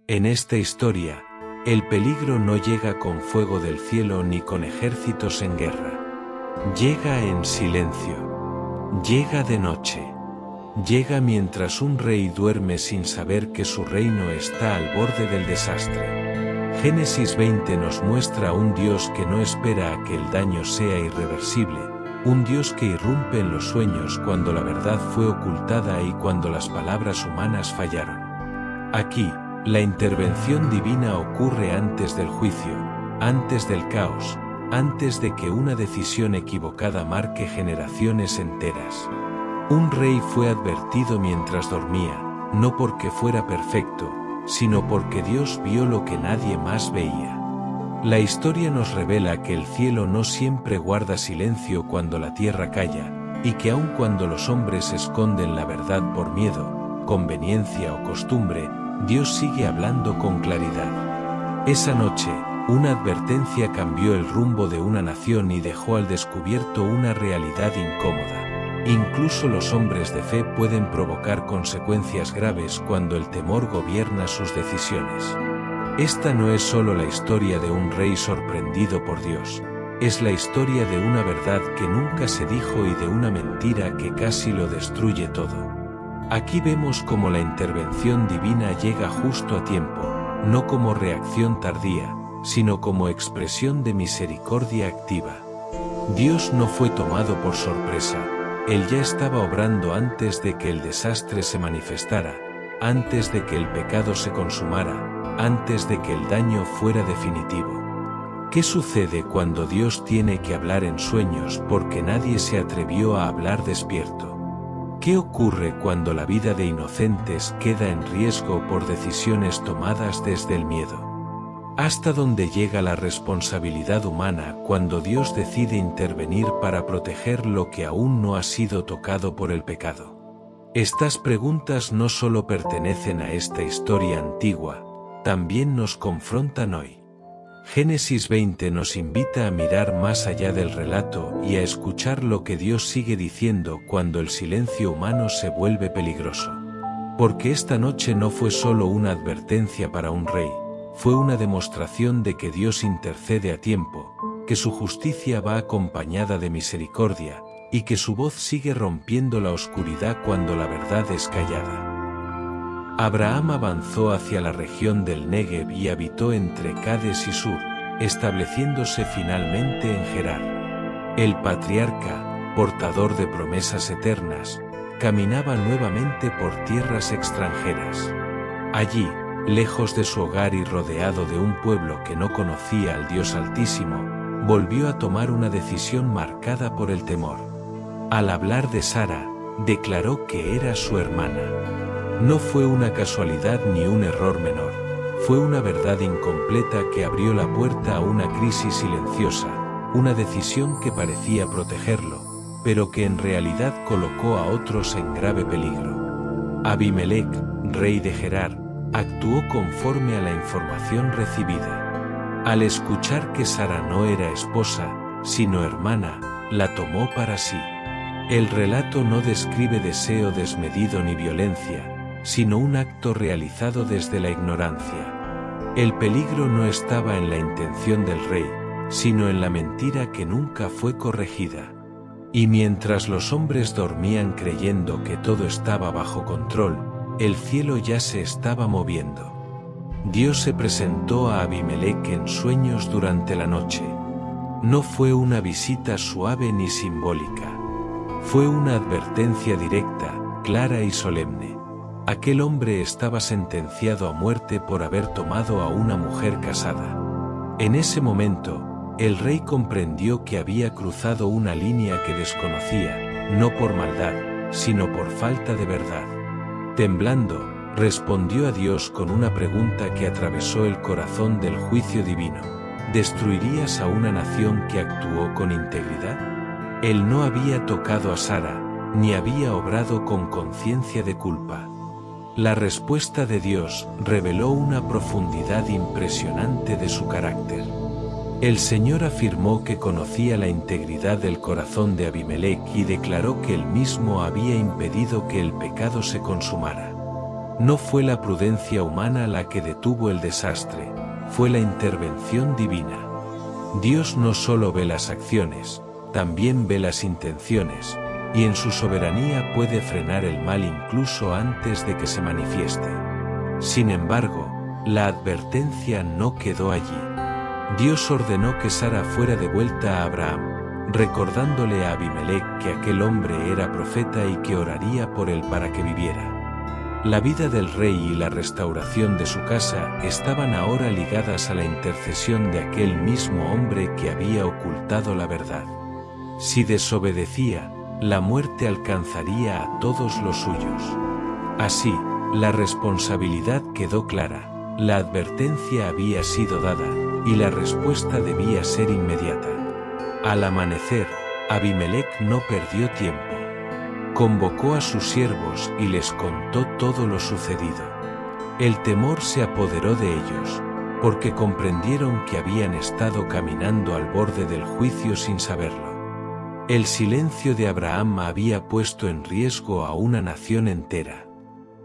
En esta historia, el peligro no llega con fuego del cielo ni con ejércitos en guerra. Llega en silencio. Llega de noche. Llega mientras un rey duerme sin saber que su reino está al borde del desastre. Génesis 20 nos muestra a un Dios que no espera a que el daño sea irreversible, un Dios que irrumpe en los sueños cuando la verdad fue ocultada y cuando las palabras humanas fallaron. Aquí, la intervención divina ocurre antes del juicio, antes del caos, antes de que una decisión equivocada marque generaciones enteras. Un rey fue advertido mientras dormía, no porque fuera perfecto, sino porque Dios vio lo que nadie más veía. La historia nos revela que el cielo no siempre guarda silencio cuando la tierra calla, y que aun cuando los hombres esconden la verdad por miedo, conveniencia o costumbre, Dios sigue hablando con claridad. Esa noche, una advertencia cambió el rumbo de una nación y dejó al descubierto una realidad incómoda. Incluso los hombres de fe pueden provocar consecuencias graves cuando el temor gobierna sus decisiones. Esta no es solo la historia de un rey sorprendido por Dios, es la historia de una verdad que nunca se dijo y de una mentira que casi lo destruye todo. Aquí vemos cómo la intervención divina llega justo a tiempo, no como reacción tardía, sino como expresión de misericordia activa. Dios no fue tomado por sorpresa, Él ya estaba obrando antes de que el desastre se manifestara, antes de que el pecado se consumara, antes de que el daño fuera definitivo. ¿Qué sucede cuando Dios tiene que hablar en sueños porque nadie se atrevió a hablar despierto? ¿Qué ocurre cuando la vida de inocentes queda en riesgo por decisiones tomadas desde el miedo? ¿Hasta dónde llega la responsabilidad humana cuando Dios decide intervenir para proteger lo que aún no ha sido tocado por el pecado? Estas preguntas no solo pertenecen a esta historia antigua, también nos confrontan hoy. Génesis 20 nos invita a mirar más allá del relato y a escuchar lo que Dios sigue diciendo cuando el silencio humano se vuelve peligroso. Porque esta noche no fue solo una advertencia para un rey, fue una demostración de que Dios intercede a tiempo, que su justicia va acompañada de misericordia, y que su voz sigue rompiendo la oscuridad cuando la verdad es callada. Abraham avanzó hacia la región del Negev y habitó entre Cades y Sur, estableciéndose finalmente en Gerar. El patriarca, portador de promesas eternas, caminaba nuevamente por tierras extranjeras. Allí, lejos de su hogar y rodeado de un pueblo que no conocía al Dios Altísimo, volvió a tomar una decisión marcada por el temor. Al hablar de Sara, declaró que era su hermana. No fue una casualidad ni un error menor, fue una verdad incompleta que abrió la puerta a una crisis silenciosa, una decisión que parecía protegerlo, pero que en realidad colocó a otros en grave peligro. Abimelec, rey de Gerar, actuó conforme a la información recibida. Al escuchar que Sara no era esposa, sino hermana, la tomó para sí. El relato no describe deseo desmedido ni violencia, sino un acto realizado desde la ignorancia. El peligro no estaba en la intención del rey, sino en la mentira que nunca fue corregida. Y mientras los hombres dormían creyendo que todo estaba bajo control, el cielo ya se estaba moviendo. Dios se presentó a Abimelec en sueños durante la noche. No fue una visita suave ni simbólica. Fue una advertencia directa, clara y solemne. Aquel hombre estaba sentenciado a muerte por haber tomado a una mujer casada. En ese momento, el rey comprendió que había cruzado una línea que desconocía, no por maldad, sino por falta de verdad. Temblando, respondió a Dios con una pregunta que atravesó el corazón del juicio divino. ¿Destruirías a una nación que actuó con integridad? Él no había tocado a Sara, ni había obrado con conciencia de culpa. La respuesta de Dios reveló una profundidad impresionante de su carácter. El Señor afirmó que conocía la integridad del corazón de Abimelec y declaró que él mismo había impedido que el pecado se consumara. No fue la prudencia humana la que detuvo el desastre, fue la intervención divina. Dios no solo ve las acciones, también ve las intenciones, y en su soberanía puede frenar el mal incluso antes de que se manifieste. Sin embargo, la advertencia no quedó allí. Dios ordenó que Sara fuera devuelta a Abraham, recordándole a Abimelec que aquel hombre era profeta y que oraría por él para que viviera. La vida del rey y la restauración de su casa estaban ahora ligadas a la intercesión de aquel mismo hombre que había ocultado la verdad. Si desobedecía, la muerte alcanzaría a todos los suyos. Así, la responsabilidad quedó clara, la advertencia había sido dada, y la respuesta debía ser inmediata. Al amanecer, Abimelec no perdió tiempo. Convocó a sus siervos y les contó todo lo sucedido. El temor se apoderó de ellos, porque comprendieron que habían estado caminando al borde del juicio sin saberlo. El silencio de Abraham había puesto en riesgo a una nación entera.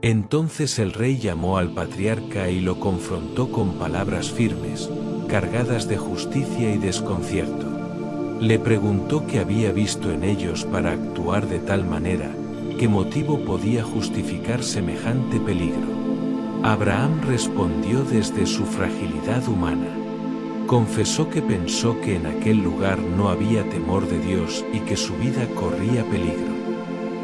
Entonces el rey llamó al patriarca y lo confrontó con palabras firmes, cargadas de justicia y desconcierto. Le preguntó qué había visto en ellos para actuar de tal manera, qué motivo podía justificar semejante peligro. Abraham respondió desde su fragilidad humana. Confesó que pensó que en aquel lugar no había temor de Dios y que su vida corría peligro.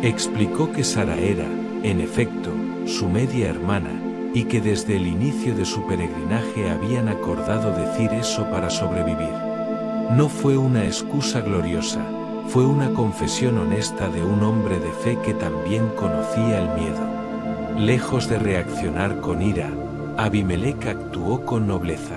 Explicó que Sara era, en efecto, su media hermana, y que desde el inicio de su peregrinaje habían acordado decir eso para sobrevivir. No fue una excusa gloriosa, fue una confesión honesta de un hombre de fe que también conocía el miedo. Lejos de reaccionar con ira, Abimelec actuó con nobleza.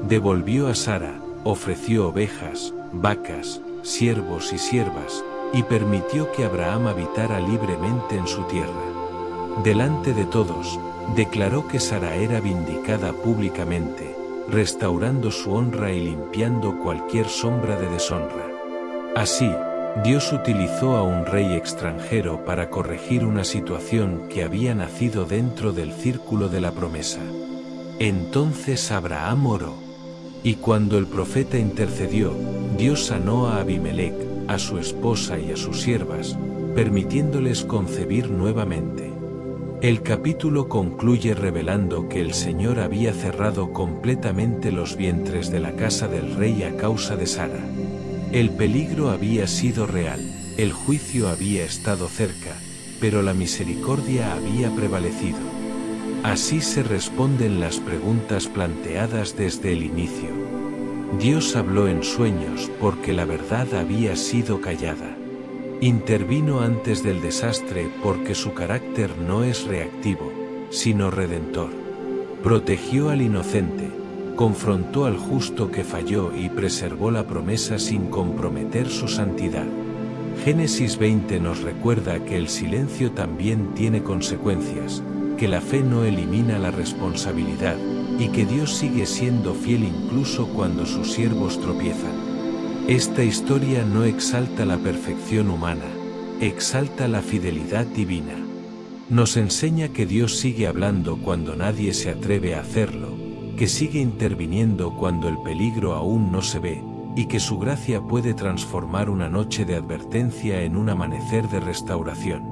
Devolvió a Sara, ofreció ovejas, vacas, siervos y siervas, y permitió que Abraham habitara libremente en su tierra. Delante de todos, declaró que Sara era vindicada públicamente, restaurando su honra y limpiando cualquier sombra de deshonra. Así, Dios utilizó a un rey extranjero para corregir una situación que había nacido dentro del círculo de la promesa. Entonces Abraham oró. Y cuando el profeta intercedió, Dios sanó a Abimelec, a su esposa y a sus siervas, permitiéndoles concebir nuevamente. El capítulo concluye revelando que el Señor había cerrado completamente los vientres de la casa del rey a causa de Sara. El peligro había sido real, el juicio había estado cerca, pero la misericordia había prevalecido. Así se responden las preguntas planteadas desde el inicio. Dios habló en sueños porque la verdad había sido callada. Intervino antes del desastre porque su carácter no es reactivo, sino redentor. Protegió al inocente, confrontó al justo que falló y preservó la promesa sin comprometer su santidad. Génesis 20 nos recuerda que el silencio también tiene consecuencias, que la fe no elimina la responsabilidad, y que Dios sigue siendo fiel incluso cuando sus siervos tropiezan. Esta historia no exalta la perfección humana, exalta la fidelidad divina. Nos enseña que Dios sigue hablando cuando nadie se atreve a hacerlo, que sigue interviniendo cuando el peligro aún no se ve, y que su gracia puede transformar una noche de advertencia en un amanecer de restauración.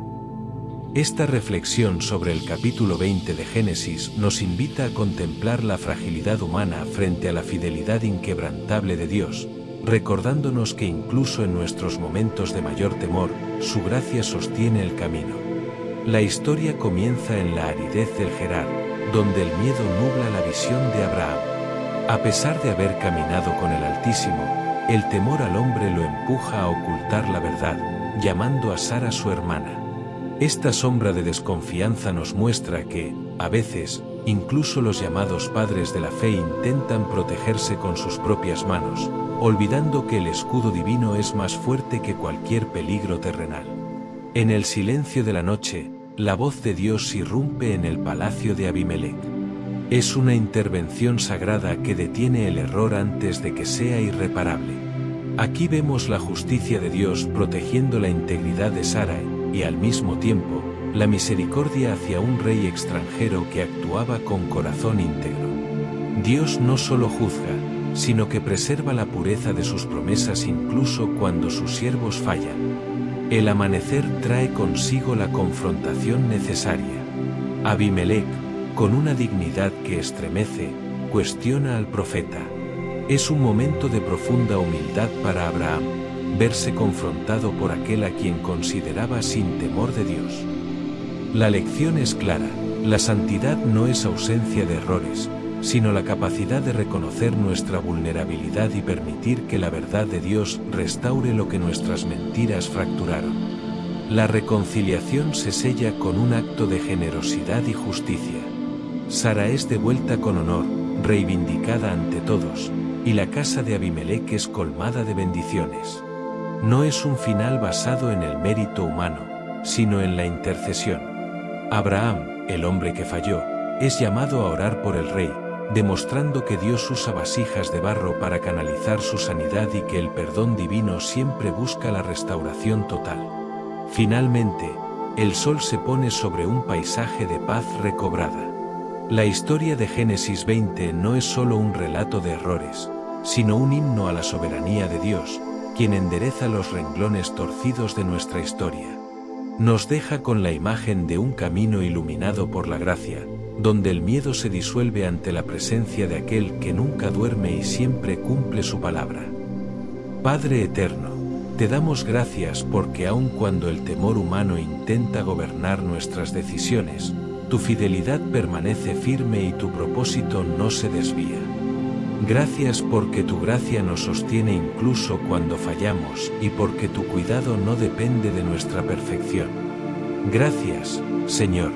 Esta reflexión sobre el capítulo 20 de Génesis nos invita a contemplar la fragilidad humana frente a la fidelidad inquebrantable de Dios, recordándonos que incluso en nuestros momentos de mayor temor, su gracia sostiene el camino. La historia comienza en la aridez del Gerar, donde el miedo nubla la visión de Abraham. A pesar de haber caminado con el Altísimo, el temor al hombre lo empuja a ocultar la verdad, llamando a Sara su hermana. Esta sombra de desconfianza nos muestra que, a veces, incluso los llamados padres de la fe intentan protegerse con sus propias manos, olvidando que el escudo divino es más fuerte que cualquier peligro terrenal. En el silencio de la noche, la voz de Dios irrumpe en el palacio de Abimelec. Es una intervención sagrada que detiene el error antes de que sea irreparable. Aquí vemos la justicia de Dios protegiendo la integridad de Sara y, al mismo tiempo, la misericordia hacia un rey extranjero que actuaba con corazón íntegro. Dios no solo juzga, sino que preserva la pureza de sus promesas incluso cuando sus siervos fallan. El amanecer trae consigo la confrontación necesaria. Abimelec, con una dignidad que estremece, cuestiona al profeta. Es un momento de profunda humildad para Abraham, verse confrontado por aquel a quien consideraba sin temor de Dios. La lección es clara: la santidad no es ausencia de errores, sino la capacidad de reconocer nuestra vulnerabilidad y permitir que la verdad de Dios restaure lo que nuestras mentiras fracturaron. La reconciliación se sella con un acto de generosidad y justicia. Sara es devuelta con honor, reivindicada ante todos, y la casa de Abimelec es colmada de bendiciones. No es un final basado en el mérito humano, sino en la intercesión. Abraham, el hombre que falló, es llamado a orar por el rey, demostrando que Dios usa vasijas de barro para canalizar su sanidad y que el perdón divino siempre busca la restauración total. Finalmente, el sol se pone sobre un paisaje de paz recobrada. La historia de Génesis 20 no es solo un relato de errores, sino un himno a la soberanía de Dios, quien endereza los renglones torcidos de nuestra historia. Nos deja con la imagen de un camino iluminado por la gracia, donde el miedo se disuelve ante la presencia de aquel que nunca duerme y siempre cumple su palabra. Padre eterno, te damos gracias porque aun cuando el temor humano intenta gobernar nuestras decisiones, tu fidelidad permanece firme y tu propósito no se desvía. Gracias porque tu gracia nos sostiene incluso cuando fallamos y porque tu cuidado no depende de nuestra perfección. Gracias, Señor,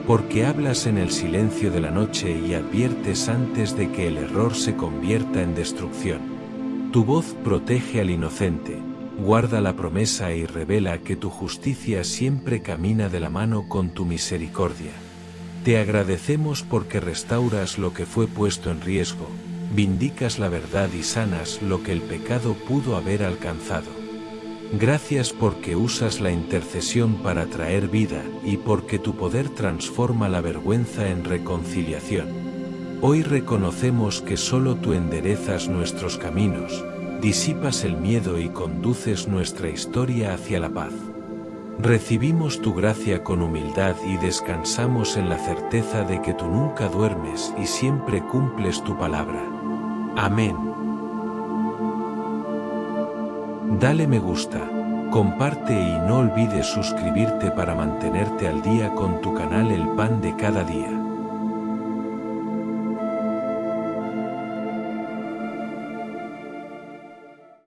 porque hablas en el silencio de la noche y adviertes antes de que el error se convierta en destrucción. Tu voz protege al inocente, guarda la promesa y revela que tu justicia siempre camina de la mano con tu misericordia. Te agradecemos porque restauras lo que fue puesto en riesgo, vindicas la verdad y sanas lo que el pecado pudo haber alcanzado. Gracias porque usas la intercesión para traer vida y porque tu poder transforma la vergüenza en reconciliación. Hoy reconocemos que solo tú enderezas nuestros caminos, disipas el miedo y conduces nuestra historia hacia la paz. Recibimos tu gracia con humildad y descansamos en la certeza de que tú nunca duermes y siempre cumples tu palabra. Amén. Dale me gusta, comparte y no olvides suscribirte para mantenerte al día con tu canal El Pan de Cada Día.